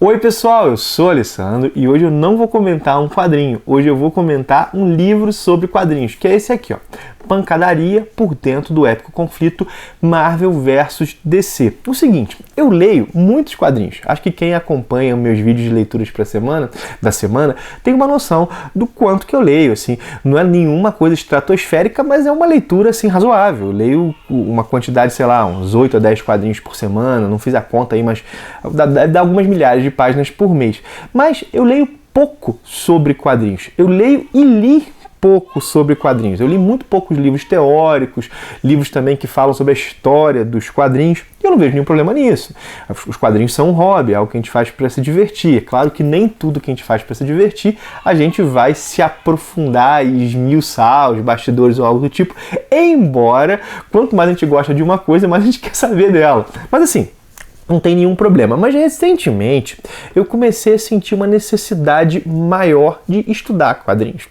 Oi pessoal, eu sou o Alessandro e hoje eu não vou comentar um quadrinho, hoje eu vou comentar um livro sobre quadrinhos, que é esse aqui, ó, Pancadaria por Dentro do Épico Conflito Marvel vs DC. O seguinte, eu leio muitos quadrinhos, acho que quem acompanha meus vídeos de leituras da semana tem uma noção do quanto que eu leio, assim, não é nenhuma coisa estratosférica, mas é uma leitura assim razoável. Eu leio uma quantidade, sei lá, uns 8 a 10 quadrinhos por semana, não fiz a conta aí, mas dá algumas milhares de páginas por mês. Mas eu leio pouco sobre quadrinhos. Eu leio e li pouco sobre quadrinhos. Eu li muito poucos livros teóricos, livros também que falam sobre a história dos quadrinhos, e eu não vejo nenhum problema nisso. Os quadrinhos são um hobby, é algo que a gente faz para se divertir. É claro que nem tudo que a gente faz para se divertir, a gente vai se aprofundar e esmiuçar os bastidores ou algo do tipo, embora, quanto mais a gente gosta de uma coisa, mais a gente quer saber dela. Mas assim, não tem nenhum problema. Mas recentemente eu comecei a sentir uma necessidade maior de estudar quadrinhos.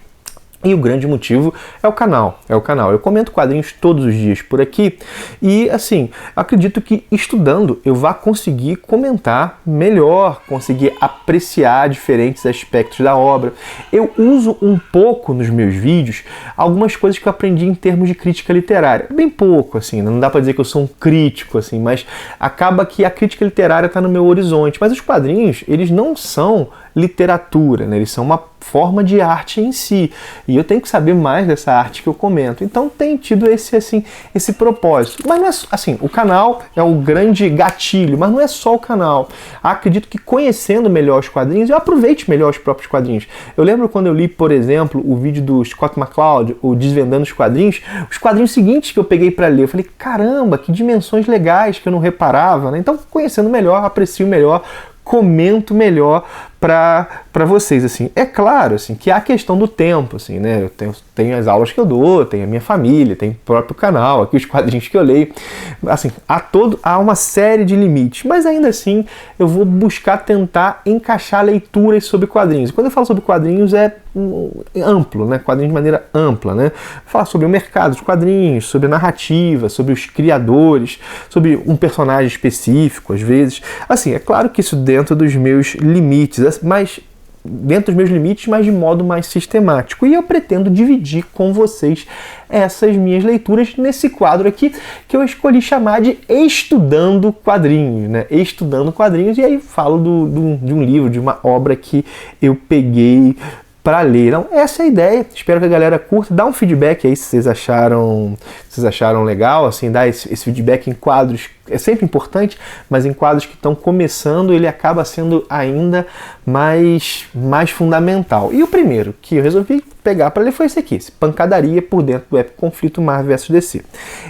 E o grande motivo é o canal. Eu comento quadrinhos todos os dias por aqui e, assim, acredito que estudando eu vá conseguir comentar melhor, conseguir apreciar diferentes aspectos da obra. Eu uso um pouco nos meus vídeos algumas coisas que eu aprendi em termos de crítica literária. Bem pouco, assim, não dá pra dizer que eu sou um crítico, assim, mas acaba que a crítica literária está no meu horizonte. Mas os quadrinhos, eles não são literatura, né? Eles são uma forma de arte em si, e eu tenho que saber mais dessa arte que eu comento, então tem tido esse propósito. Mas não é assim, o canal é o grande gatilho, mas não é só o canal. Acredito que conhecendo melhor os quadrinhos, eu aproveite melhor os próprios quadrinhos. Eu lembro quando eu li, por exemplo, o vídeo do Scott McCloud, o Desvendando os quadrinhos seguintes que eu peguei para ler, eu falei, caramba, que dimensões legais que eu não reparava, né? Então, conhecendo melhor, aprecio melhor, comento melhor para vocês, assim. É claro, assim, que há a questão do tempo, assim, né? Eu tenho as aulas que eu dou, tenho a minha família, tenho o próprio canal, aqui os quadrinhos que eu leio. Assim, há uma série de limites, mas ainda assim eu vou buscar tentar encaixar leituras sobre quadrinhos. E quando eu falo sobre quadrinhos é amplo, né? Quadrinhos de maneira ampla, né? Falar sobre o mercado de quadrinhos, sobre a narrativa, sobre os criadores, sobre um personagem específico, às vezes. Assim, é claro que isso dentro dos meus limites, mas dentro dos meus limites, mas de modo mais sistemático. E eu pretendo dividir com vocês essas minhas leituras nesse quadro aqui, que eu escolhi chamar de Estudando Quadrinhos, né? Estudando Quadrinhos, e aí falo de um livro, de uma obra que eu peguei para ler. Então, essa é a ideia. Espero que a galera curta. Dá um feedback aí se vocês acharam legal, assim, dar esse feedback em quadros é sempre importante, mas em quadros que estão começando ele acaba sendo ainda mais fundamental. E o primeiro que eu resolvi pegar para ler foi esse aqui, esse Pancadaria por Dentro do Épico Conflito Marvel vs DC.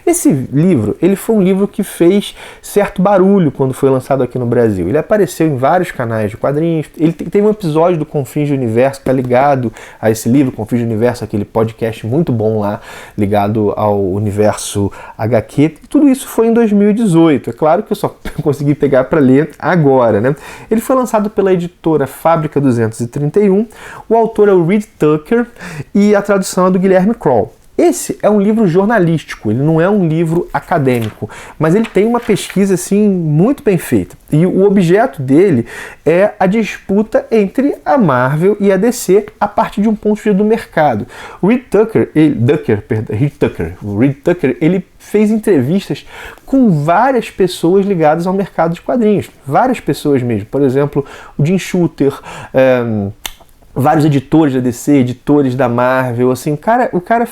Esse livro, ele foi um livro que fez certo barulho quando foi lançado aqui no Brasil. Ele apareceu em vários canais de quadrinhos, ele teve um episódio do Confins do Universo que está ligado a esse livro, Confins do Universo, aquele podcast muito bom lá, ligado ao universo HQ. Tudo isso foi em 2018. É claro que eu só consegui pegar para ler agora, né? Ele foi lançado pela editora Fábrica 231, o autor é o Reed Tucker e a tradução é do Guilherme Kroll. Esse é um livro jornalístico, ele não é um livro acadêmico, mas ele tem uma pesquisa assim muito bem feita. E o objeto dele é a disputa entre a Marvel e a DC a partir de um ponto de vista do mercado. O Reed Tucker, ele fez entrevistas com várias pessoas ligadas ao mercado de quadrinhos, várias pessoas mesmo. Por exemplo, o Jim Shooter, vários editores da DC, editores da Marvel, assim, o cara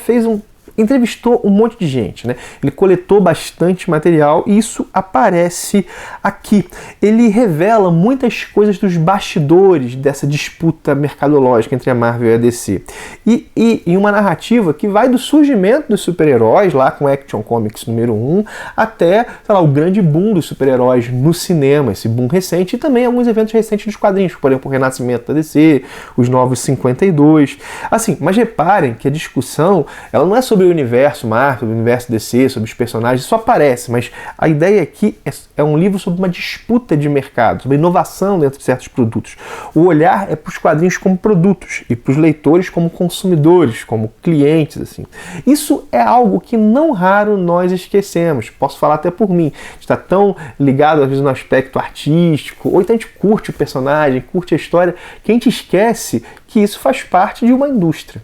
entrevistou um monte de gente, né? Ele coletou bastante material e isso aparece aqui. Ele revela muitas coisas dos bastidores dessa disputa mercadológica entre a Marvel e a DC. E uma narrativa que vai do surgimento dos super-heróis, lá com Action Comics número 1, até, sei lá, o grande boom dos super-heróis no cinema, esse boom recente, e também alguns eventos recentes dos quadrinhos, por exemplo, o Renascimento da DC, os Novos 52. Assim, mas reparem que a discussão, ela não é sobre sobre o universo Marvel, o universo DC, sobre os personagens, isso aparece, mas a ideia aqui é um livro sobre uma disputa de mercado, sobre inovação dentro de certos produtos. O olhar é para os quadrinhos como produtos e para os leitores como consumidores, como clientes, assim. Isso é algo que não raro nós esquecemos, posso falar até por mim, a gente está tão ligado às vezes no aspecto artístico, ou então a gente curte o personagem, curte a história, que a gente esquece que isso faz parte de uma indústria,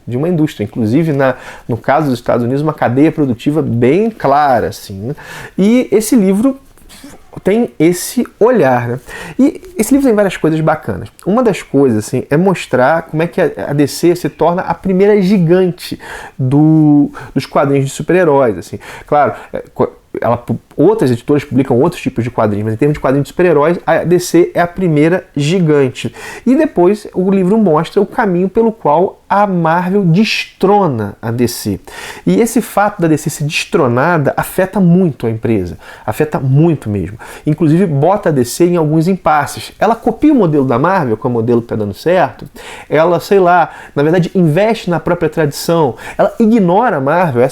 inclusive no caso dos Estados Unidos, uma cadeia produtiva bem clara, assim, né? E esse livro tem esse olhar, né? E esse livro tem várias coisas bacanas. Uma das coisas, assim, é mostrar como é que a DC se torna a primeira gigante dos quadrinhos de super-heróis, assim. Claro, outras editoras publicam outros tipos de quadrinhos, mas em termos de quadrinhos de super-heróis, a DC é a primeira gigante. E depois o livro mostra o caminho pelo qual a Marvel destrona a DC. E esse fato da DC ser destronada afeta muito a empresa, afeta muito mesmo. Inclusive bota a DC em alguns impasses. Ela copia o modelo da Marvel, que é o modelo que está dando certo, ela, sei lá, na verdade investe na própria tradição, ela ignora a Marvel,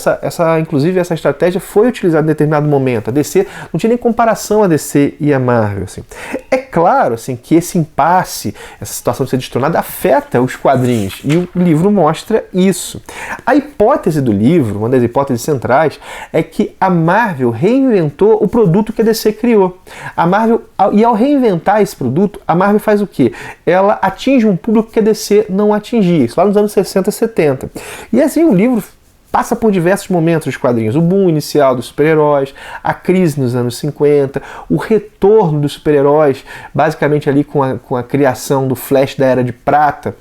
inclusive essa estratégia foi utilizada em determinado momento. A DC não tinha nem comparação a DC e a Marvel, assim. É claro, assim, que esse impasse, essa situação de ser destronada afeta os quadrinhos, e o livro mostra isso. A hipótese do livro, uma das hipóteses centrais, é que a Marvel reinventou o produto que a DC criou. E ao reinventar esse produto, a Marvel faz o quê? Ela atinge um público que a DC não atingia, isso lá nos anos 60 e 70. E assim o livro passa por diversos momentos dos quadrinhos. O boom inicial dos super-heróis, a crise nos anos 50, o retorno dos super-heróis, basicamente ali com a criação do Flash da Era de Prata,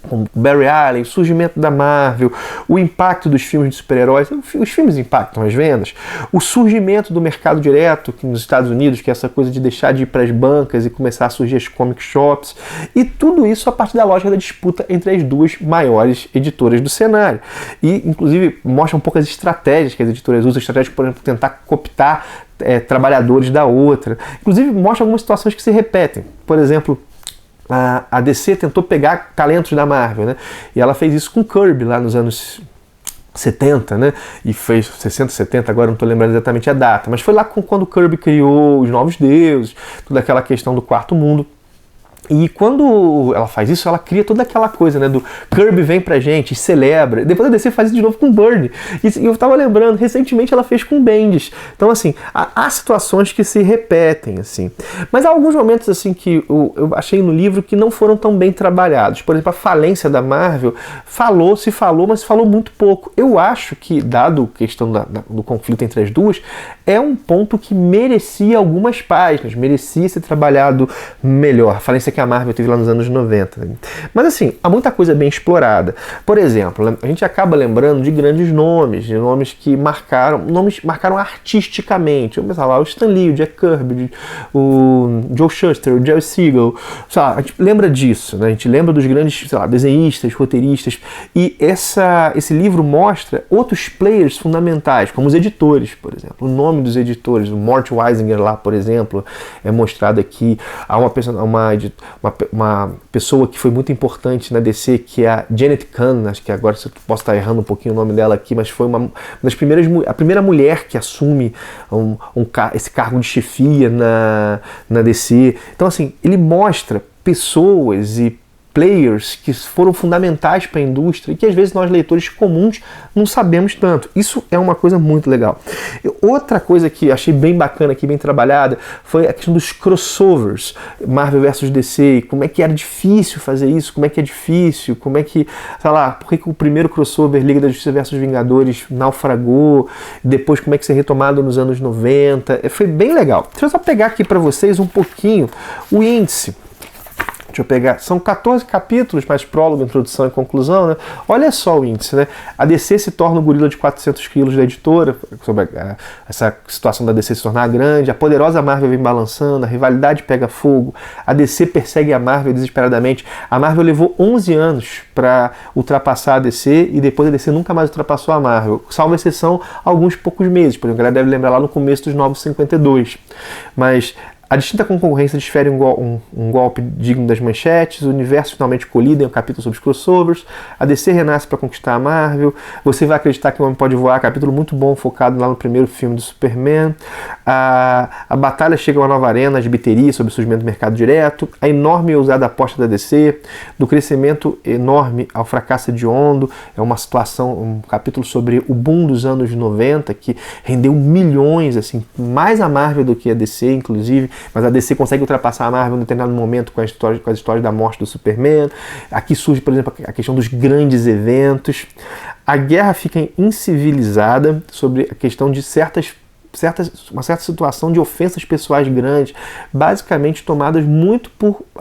com Barry Allen, o surgimento da Marvel, o impacto dos filmes de super-heróis, os filmes impactam as vendas, o surgimento do mercado direto que nos Estados Unidos, que é essa coisa de deixar de ir para as bancas e começar a surgir as comic shops, e tudo isso a partir da lógica da disputa entre as duas maiores editoras do cenário. E, inclusive, mostra um pouco as estratégias que as editoras usam, estratégias, por exemplo, tentar cooptar trabalhadores da outra. Inclusive, mostra algumas situações que se repetem. Por exemplo, a DC tentou pegar talentos da Marvel, né? E ela fez isso com Kirby lá nos anos 70, né? E fez 60, 70, agora não estou lembrando exatamente a data, mas foi lá quando Kirby criou os Novos Deuses, toda aquela questão do Quarto Mundo. E quando ela faz isso, ela cria toda aquela coisa, né, do Kirby vem pra gente e celebra. Depois a DC faz isso de novo com Burn. E eu tava lembrando, recentemente ela fez com Bendis. Então, assim, há situações que se repetem, assim. Mas há alguns momentos, assim, que eu achei no livro que não foram tão bem trabalhados. Por exemplo, a falência da Marvel, se falou, mas se falou muito pouco. Eu acho que, dado a questão do conflito entre as duas, é um ponto que merecia algumas páginas, merecia ser trabalhado melhor. A falência que a Marvel teve lá nos anos 90. Né? Mas assim, há muita coisa bem explorada. Por exemplo, a gente acaba lembrando de grandes nomes, de nomes que marcaram artisticamente. Vamos pensar lá, o Stan Lee, o Jack Kirby, o Joe Shuster, o Jerry Siegel. A gente lembra disso, né? A gente lembra dos grandes, sei lá, desenhistas, roteiristas. E esse livro mostra outros players fundamentais, como os editores, por exemplo. O nome dos editores, o Mort Weisinger lá, por exemplo, é mostrado aqui. Há uma pessoa que foi muito importante na DC, que é a Janet Kahn, acho que agora eu posso estar errando um pouquinho o nome dela aqui, mas foi a primeira mulher que assume esse cargo de chefia na DC. Então, assim, ele mostra pessoas e players que foram fundamentais para a indústria e que às vezes nós leitores comuns não sabemos tanto. Isso é uma coisa muito legal. Outra coisa que achei bem bacana aqui, bem trabalhada, foi a questão dos crossovers, Marvel versus DC, como é que era difícil fazer isso, como é que é difícil, como é que, sei lá, por que o primeiro crossover Liga da Justiça versus Vingadores naufragou, depois como é que isso é retomado nos anos 90, foi bem legal. Deixa eu só pegar aqui para vocês um pouquinho o índice. Deixa eu pegar, são 14 capítulos, mais prólogo, introdução e conclusão, né? Olha só o índice, né? A DC se torna o gorila de 400 quilos da editora, sobre essa situação da DC se tornar grande, a poderosa Marvel vem balançando, a rivalidade pega fogo, a DC persegue a Marvel desesperadamente. A Marvel levou 11 anos para ultrapassar a DC e depois a DC nunca mais ultrapassou a Marvel, salvo exceção alguns poucos meses, por exemplo, a galera deve lembrar lá no começo dos Novos 52. Mas A distinta concorrência desfere um golpe digno das manchetes, o universo finalmente colide em um capítulo sobre os crossovers, a DC renasce para conquistar a Marvel, você vai acreditar que o Homem Pode Voar, capítulo muito bom, focado lá no primeiro filme do Superman, a batalha chega a uma nova arena, as biterias sobre o surgimento do mercado direto, a enorme e ousada aposta da DC, do crescimento enorme ao fracasso hediondo, é uma situação, um capítulo sobre o boom dos anos 90, que rendeu milhões, assim, mais a Marvel do que a DC, inclusive, mas a DC consegue ultrapassar a Marvel em determinado momento com as histórias da morte do Superman. Aqui surge, por exemplo, a questão dos grandes eventos. A guerra fica incivilizada sobre a questão de uma certa situação de ofensas pessoais grandes, basicamente tomadas muito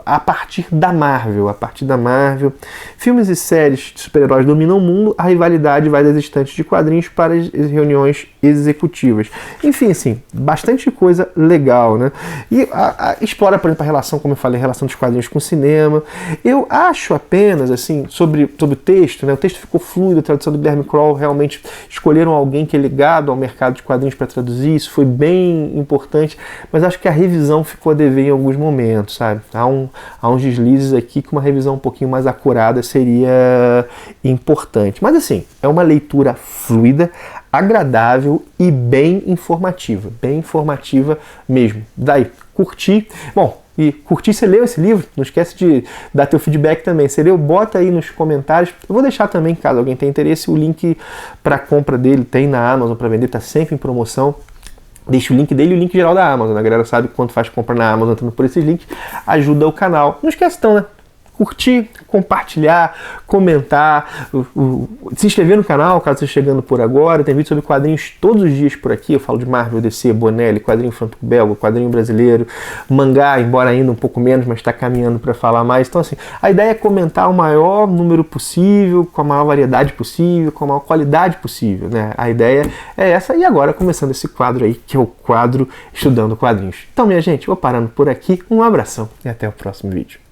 a partir da Marvel. Filmes e séries de super-heróis dominam o mundo, a rivalidade vai das estantes de quadrinhos para as reuniões executivas. Enfim, assim, bastante coisa legal, né? E explora, por exemplo, a relação, como eu falei, a relação dos quadrinhos com o cinema. Eu acho apenas, assim, sobre o texto, né? O texto ficou fluido, a tradução do Guilherme Kroll, realmente escolheram alguém que é ligado ao mercado de quadrinhos para traduzir. Isso foi bem importante, mas acho que a revisão ficou a dever em alguns momentos, sabe? Há uns deslizes aqui que uma revisão um pouquinho mais acurada seria importante. Mas assim, é uma leitura fluida, agradável e bem informativa mesmo. Daí, curti. Bom, e curtir, você leu esse livro? Não esquece de dar teu feedback também. Você leu? Bota aí nos comentários. Eu vou deixar também, caso alguém tenha interesse, o link para compra dele. Tem na Amazon para vender, tá sempre em promoção. Deixa o link dele e o link geral da Amazon. A galera sabe que quando faz compra na Amazon, entrando por esses links, ajuda o canal. Não esquece então, né? Curtir, compartilhar, comentar, se inscrever no canal, caso você chegando por agora. Tem vídeo sobre quadrinhos todos os dias por aqui. Eu falo de Marvel, DC, Bonelli, quadrinho franco-belga, quadrinho brasileiro, mangá, embora ainda um pouco menos, mas está caminhando para falar mais. Então, assim, a ideia é comentar o maior número possível, com a maior variedade possível, com a maior qualidade possível, né? A ideia é essa. E agora, começando esse quadro aí, que é o quadro Estudando Quadrinhos. Então, minha gente, vou parando por aqui. Um abração e até o próximo vídeo.